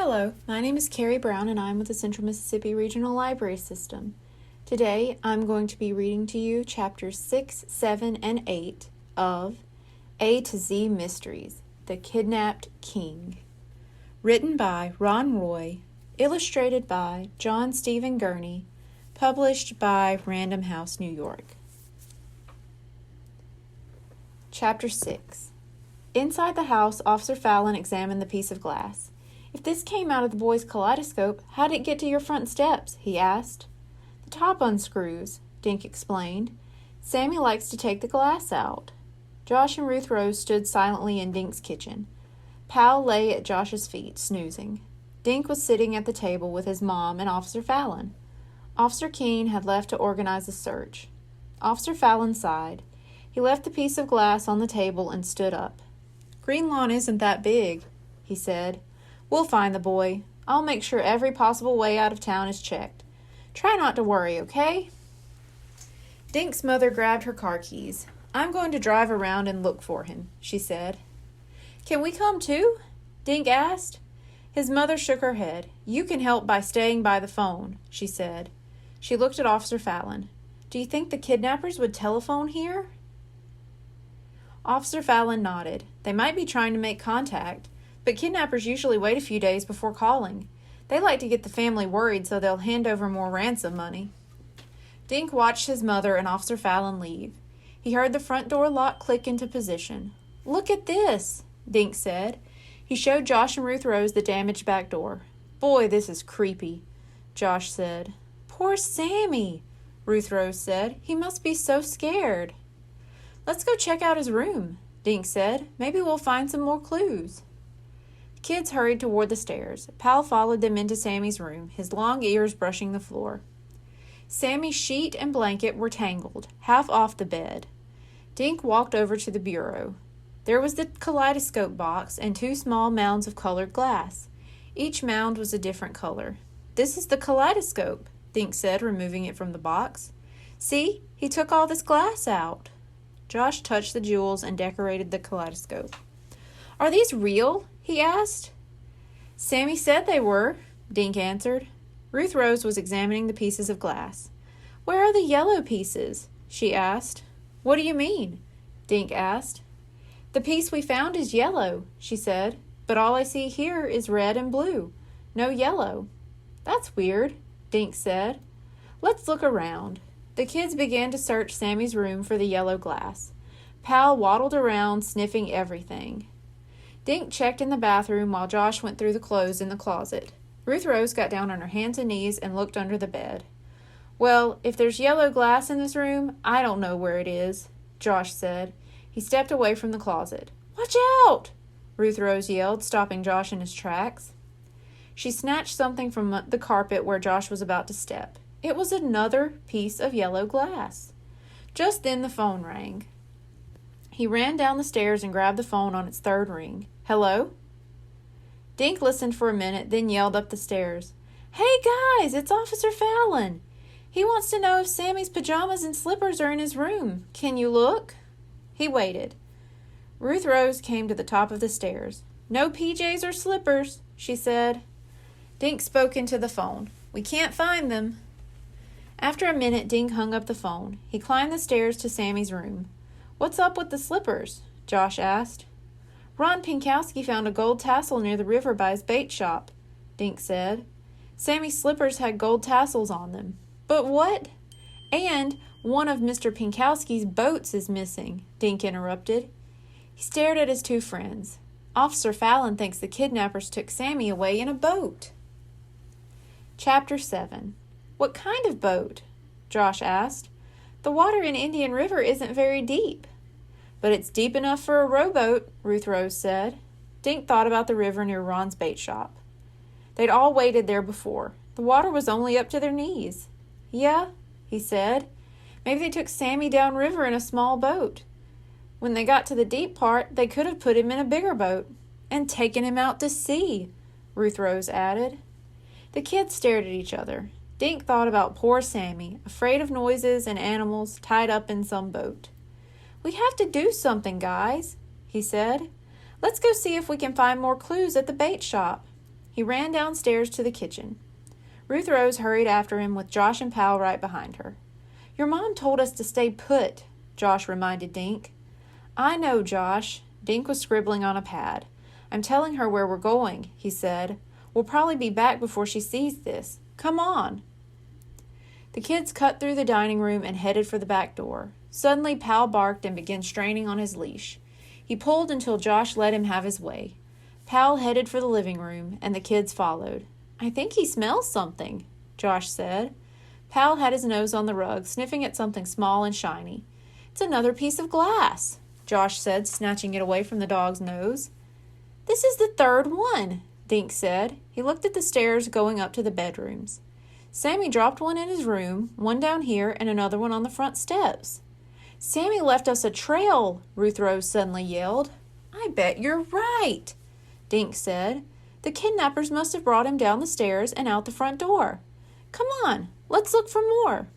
Hello, my name is Carrie Brown and I'm with the Central Mississippi Regional Library System. Today I'm going to be reading to you chapters 6, 7, and 8 of A to Z Mysteries, The Kidnapped King. Written by Ron Roy, illustrated by John Stephen Gurney, published by Random House, New York. Chapter 6. Inside the house, Officer Fallon examined the piece of glass. "If this came out of the boy's kaleidoscope, how did it get to your front steps?" he asked. "The top unscrews," Dink explained. "Sammy likes to take the glass out." Josh and Ruth Rose stood silently in Dink's kitchen. Pal lay at Josh's feet, snoozing. Dink was sitting at the table with his mom and Officer Fallon. Officer Keene had left to organize the search. Officer Fallon sighed. He left the piece of glass on the table and stood up. "Green Lawn isn't that big," he said. "We'll find the boy. I'll make sure every possible way out of town is checked. Try not to worry, okay?" Dink's mother grabbed her car keys. "I'm going to drive around and look for him," she said. "Can we come too?" Dink asked. His mother shook her head. "You can help by staying by the phone," she said. She looked at Officer Fallon. "Do you think the kidnappers would telephone here?" Officer Fallon nodded. "They might be trying to make contact, but kidnappers usually wait a few days before calling. They like to get the family worried so they'll hand over more ransom money." Dink watched his mother and Officer Fallon leave. He heard the front door lock click into position. "Look at this," Dink said. He showed Josh and Ruth Rose the damaged back door. "Boy, this is creepy," Josh said. "Poor Sammy," Ruth Rose said. "He must be so scared." "Let's go check out his room," Dink said. "Maybe we'll find some more clues." The kids hurried toward the stairs. Pal followed them into Sammy's room, his long ears brushing the floor. Sammy's sheet and blanket were tangled, half off the bed. Dink walked over to the bureau. There was the kaleidoscope box and two small mounds of colored glass. Each mound was a different color. "This is the kaleidoscope," Dink said, removing it from the box. "See, he took all this glass out." Josh touched the jewels and decorated the kaleidoscope. "Are these real?" he asked. "Sammy said they were," Dink answered. Ruth Rose was examining the pieces of glass. "Where are the yellow pieces?" she asked. "What do you mean?" Dink asked. "The piece we found is yellow," she said, "but all I see here is red and blue. No yellow." "That's weird," Dink said. "Let's look around." The kids began to search Sammy's room for the yellow glass. Pal waddled around, sniffing everything. Dink checked in the bathroom while Josh went through the clothes in the closet. Ruth Rose got down on her hands and knees and looked under the bed. "Well, if there's yellow glass in this room, I don't know where it is," Josh said. He stepped away from the closet. "Watch out!" Ruth Rose yelled, stopping Josh in his tracks. She snatched something from the carpet where Josh was about to step. It was another piece of yellow glass. Just then the phone rang. He ran down the stairs and grabbed the phone on its third ring. "Hello?" Dink listened for a minute, then yelled up the stairs. "Hey guys, it's Officer Fallon. He wants to know if Sammy's pajamas and slippers are in his room. Can you look?" He waited. Ruth Rose came to the top of the stairs. "No PJs or slippers," she said. Dink spoke into the phone. "We can't find them." After a minute, Dink hung up the phone. He climbed the stairs to Sammy's room. "What's up with the slippers?" Josh asked. "Ron Pinkowski found a gold tassel near the river by his bait shop," Dink said. "Sammy's slippers had gold tassels on them." "But what?" "And one of Mr. Pinkowski's boats is missing," Dink interrupted. He stared at his two friends. "Officer Fallon thinks the kidnappers took Sammy away in a boat." Chapter 7. "What kind of boat?" Josh asked. "The water in Indian River isn't very deep." "But it's deep enough for a rowboat," Ruth Rose said. Dink thought about the river near Ron's bait shop. They'd all waded there before. The water was only up to their knees. "Yeah," he said. "Maybe they took Sammy downriver in a small boat. When they got to the deep part, they could have put him in a bigger boat and taken him out to sea," Ruth Rose added. The kids stared at each other. Dink thought about poor Sammy, afraid of noises and animals, tied up in some boat. "We have to do something, guys," he said. "Let's go see if we can find more clues at the bait shop." He ran downstairs to the kitchen. Ruth Rose hurried after him with Josh and Pal right behind her. "Your mom told us to stay put," Josh reminded Dink. "I know, Josh." Dink was scribbling on a pad. "I'm telling her where we're going," he said. "We'll probably be back before she sees this. Come on." The kids cut through the dining room and headed for the back door. Suddenly, Pal barked and began straining on his leash. He pulled until Josh let him have his way. Pal headed for the living room, and the kids followed. "I think he smells something," Josh said. Pal had his nose on the rug, sniffing at something small and shiny. "It's another piece of glass," Josh said, snatching it away from the dog's nose. "This is the third one," Dink said. He looked at the stairs going up to the bedrooms. "Sammy dropped one in his room, one down here, and another one on the front steps." "Sammy left us a trail," Ruth Rose suddenly yelled. "I bet you're right," Dink said. "The kidnappers must have brought him down the stairs and out the front door. Come on, let's look for more."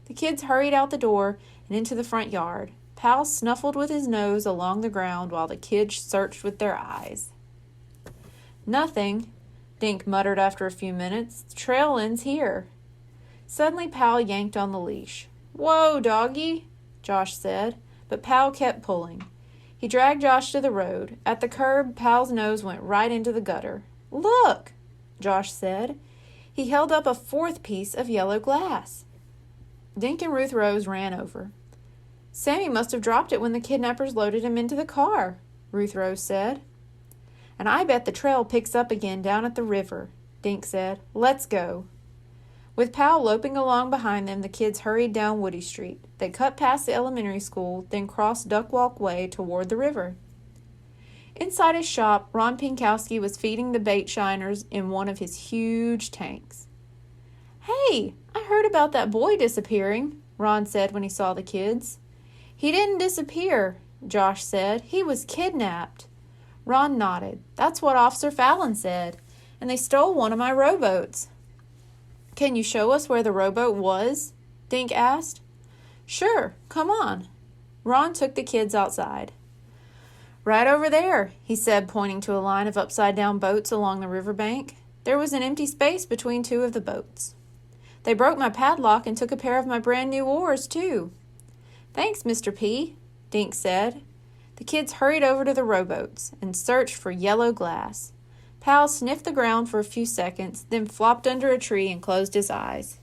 The kids hurried out the door and into the front yard. Pal snuffled with his nose along the ground while the kids searched with their eyes. "Nothing," Dink muttered after a few minutes. "The trail ends here." Suddenly Pal yanked on the leash. "Whoa, doggy," Josh said, but Pal kept pulling. He dragged Josh to the road. At the curb, Pal's nose went right into the gutter. "Look," Josh said. He held up a fourth piece of yellow glass. Dink and Ruth Rose ran over. "Sammy must have dropped it when the kidnappers loaded him into the car," Ruth Rose said. "And I bet the trail picks up again down at the river," Dink said. "Let's go." With Pal loping along behind them, the kids hurried down Woody Street. They cut past the elementary school, then crossed Duckwalk Way toward the river. Inside his shop, Ron Pinkowski was feeding the bait shiners in one of his huge tanks. "Hey, I heard about that boy disappearing," Ron said when he saw the kids. "He didn't disappear," Josh said. "He was kidnapped." Ron nodded. "That's what Officer Fallon said. And they stole one of my rowboats." "Can you show us where the rowboat was?" Dink asked. "Sure, come on." Ron took the kids outside. "Right over there," he said, pointing to a line of upside-down boats along the riverbank. There was an empty space between two of the boats. "They broke my padlock and took a pair of my brand-new oars, too." "Thanks, Mr. P," Dink said. The kids hurried over to the rowboats and searched for yellow glass. Pal sniffed the ground for a few seconds, then flopped under a tree and closed his eyes.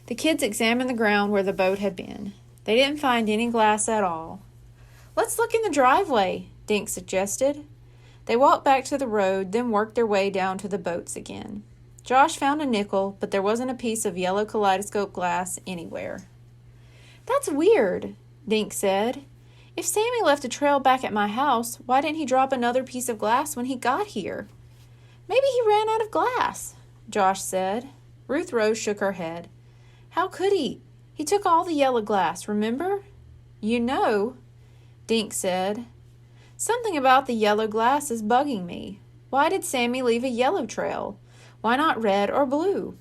The kids examined the ground where the boat had been. They didn't find any glass at all. "Let's look in the driveway," Dink suggested. They walked back to the road, then worked their way down to the boats again. Josh found a nickel, but there wasn't a piece of yellow kaleidoscope glass anywhere. "That's weird," Dink said. "If Sammy left a trail back at my house, why didn't he drop another piece of glass when he got here?" "Maybe he ran out of glass," Josh said. Ruth Rose shook her head. "How could he? He took all the yellow glass, remember?" "You know," Dink said, "something about the yellow glass is bugging me. Why did Sammy leave a yellow trail? Why not red or blue?"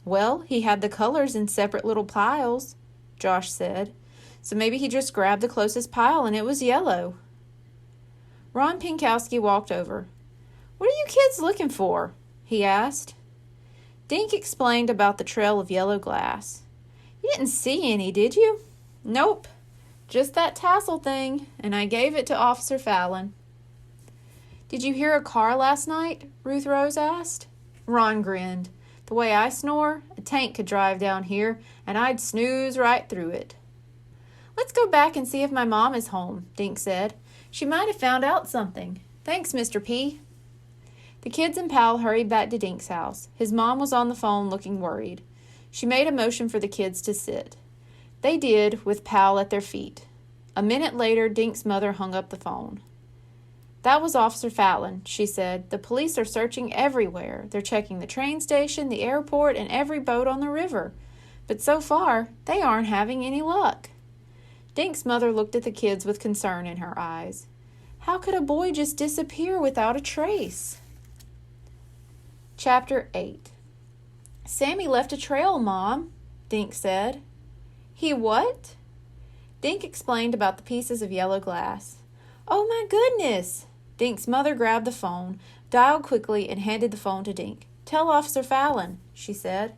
"Well, he had the colors in separate little piles," Josh said. "So maybe he just grabbed the closest pile and it was yellow." Ron Pinkowski walked over. "What are you kids looking for?" he asked. Dink explained about the trail of yellow glass. "You didn't see any, did you?" "Nope. Just that tassel thing, and I gave it to Officer Fallon." "Did you hear a car last night?" Ruth Rose asked. Ron grinned. "The way I snore, a tank could drive down here, and I'd snooze right through it." "Let's go back and see if my mom is home," Dink said. "She might have found out something. Thanks, Mr. P." The kids and Pal hurried back to Dink's house. His mom was on the phone looking worried. She made a motion for the kids to sit. They did, with Pal at their feet. A minute later, Dink's mother hung up the phone. "That was Officer Fallon," she said. "The police are searching everywhere. They're checking the train station, the airport, and every boat on the river. But so far, they aren't having any luck." Dink's mother looked at the kids with concern in her eyes. How could a boy just disappear without a trace? Chapter 8. "Sammy left a trail, Mom," Dink said. "He what?" Dink explained about the pieces of yellow glass. "Oh my goodness!" Dink's mother grabbed the phone, dialed quickly and handed the phone to Dink. "Tell Officer Fallon," she said.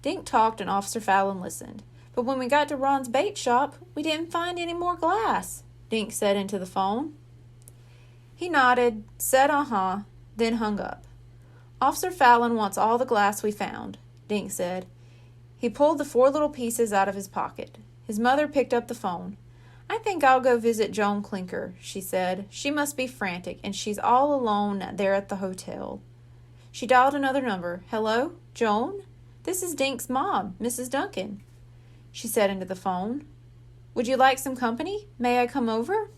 Dink talked and Officer Fallon listened. "But when we got to Ron's bait shop, we didn't find any more glass," Dink said into the phone. He nodded, said uh-huh, then hung up. "Officer Fallon wants all the glass we found," Dink said. He pulled the 4 little pieces out of his pocket. His mother picked up the phone. "I think I'll go visit Joan Clinker," she said. "She must be frantic, and she's all alone there at the hotel." She dialed another number. "Hello? Joan? This is Dink's mom, Mrs. Duncan," she said into the phone. "Would you like some company? May I come over?"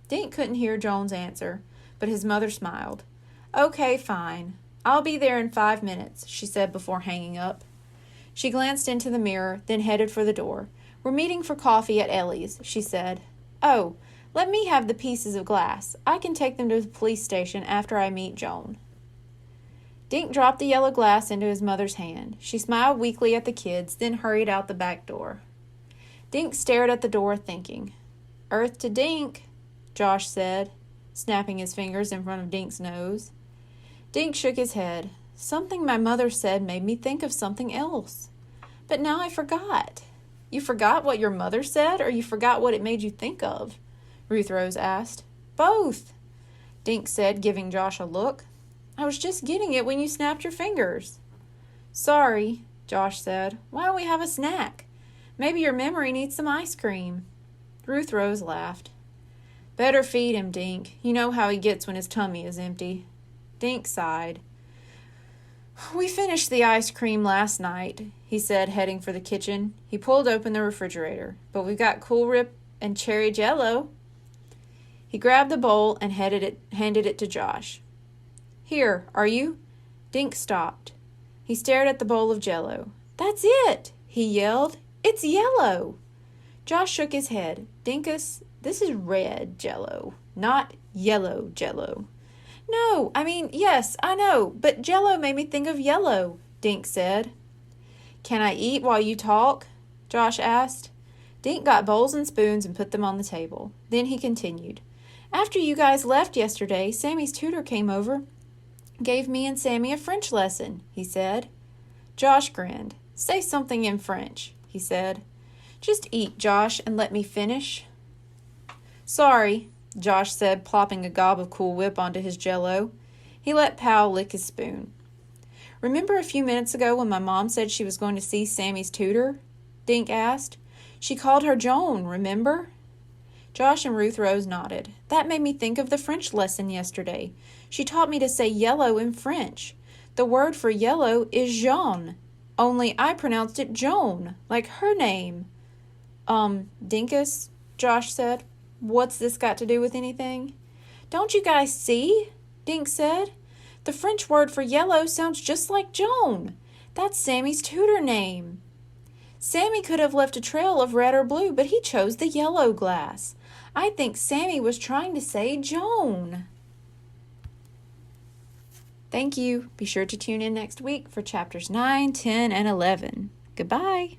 Dink couldn't hear Joan's answer, but his mother smiled. "Okay, fine. I'll be there in 5 minutes," she said before hanging up. She glanced into the mirror, then headed for the door. "We're meeting for coffee at Ellie's," she said. "Oh, let me have the pieces of glass. I can take them to the police station after I meet Joan." Dink dropped the yellow glass into his mother's hand. She smiled weakly at the kids, then hurried out the back door. Dink stared at the door, thinking. "Earth to Dink," Josh said, snapping his fingers in front of Dink's nose. Dink shook his head. "Something my mother said made me think of something else. But now I forgot." "You forgot what your mother said, or you forgot what it made you think of?" Ruth Rose asked. "Both," Dink said, giving Josh a look. "I was just getting it when you snapped your fingers." "Sorry," Josh said. "Why don't we have a snack? Maybe your memory needs some ice cream." Ruth Rose laughed. "Better feed him, Dink. You know how he gets when his tummy is empty." Dink sighed. "We finished the ice cream last night," he said, heading for the kitchen. He pulled open the refrigerator. "But we've got Cool Whip and cherry jello." He grabbed the bowl and handed it to Josh. "Here, are you?" Dink stopped. He stared at the bowl of jello. "That's it!" he yelled. "It's yellow!" Josh shook his head. "Dinkus, this is red jello, not yellow jello." "No, yes, I know, but jello made me think of yellow," Dink said. "Can I eat while you talk?" Josh asked. Dink got bowls and spoons and put them on the table. Then he continued. "After you guys left yesterday, Sammy's tutor came over, gave me and Sammy a French lesson," he said. Josh grinned. "Say something in French," he said. "Just eat, Josh, and let me finish." "Sorry," Josh said, plopping a gob of Cool Whip onto his jello. He let Pal lick his spoon. "Remember a few minutes ago when my mom said she was going to see Sammy's tutor?" Dink asked. "She called her Joan, remember?" Josh and Ruth Rose nodded. "That made me think of the French lesson yesterday. She taught me to say yellow in French. The word for yellow is jaune, only I pronounced it Joan, like her name." Dinkus," Josh said. "What's this got to do with anything?" "Don't you guys see?" Dink said. "The French word for yellow sounds just like Joan. That's Sammy's tutor name. Sammy could have left a trail of red or blue, but he chose the yellow glass. I think Sammy was trying to say Joan." Thank you. Be sure to tune in next week for chapters 9, 10, and 11. Goodbye.